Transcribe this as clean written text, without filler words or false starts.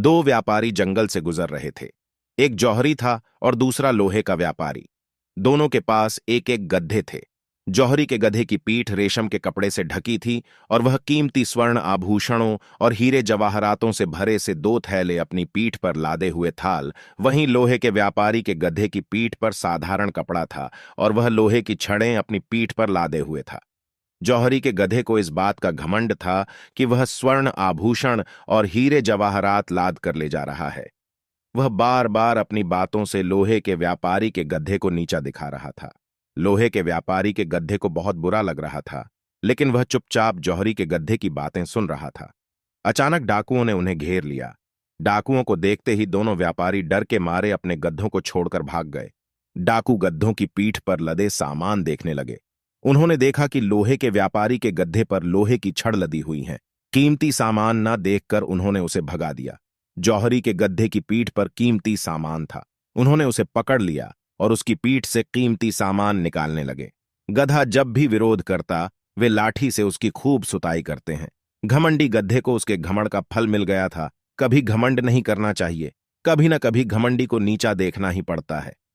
दो व्यापारी जंगल से गुजर रहे थे। एक जौहरी था और दूसरा लोहे का व्यापारी। दोनों के पास एक एक गड्ढे थे। जौहरी के गधे की पीठ रेशम के कपड़े से ढकी थी और वह कीमती स्वर्ण आभूषणों और हीरे जवाहरातों से भरे से दो थैले अपनी पीठ पर लादे हुए थाल। वहीं लोहे के व्यापारी के गधे की पीठ पर साधारण कपड़ा था और वह लोहे की छड़ें अपनी पीठ पर लादे हुए था। जौहरी के गधे को इस बात का घमंड था कि वह स्वर्ण आभूषण और हीरे जवाहरात लाद कर ले जा रहा है। वह बार बार अपनी बातों से लोहे के व्यापारी के गधे को नीचा दिखा रहा था। लोहे के व्यापारी के गधे को बहुत बुरा लग रहा था, लेकिन वह चुपचाप जौहरी के गधे की बातें सुन रहा था। अचानक डाकुओं ने उन्हें घेर लिया। डाकुओं को देखते ही दोनों व्यापारी डर के मारे अपने गधों को छोड़कर भाग गए। डाकू गधों की पीठ पर लदे सामान देखने लगे। उन्होंने देखा कि लोहे के व्यापारी के गधे पर लोहे की छड़ लदी हुई है। कीमती सामान न देखकर उन्होंने उसे भगा दिया। जौहरी के गधे की पीठ पर कीमती सामान था। उन्होंने उसे पकड़ लिया और उसकी पीठ से कीमती सामान निकालने लगे। गधा जब भी विरोध करता, वे लाठी से उसकी खूब सुताई करते हैं। घमंडी गधे को उसके घमंड का फल मिल गया था। कभी घमंड नहीं करना चाहिए, कभी न कभी घमंडी को नीचा देखना ही पड़ता है।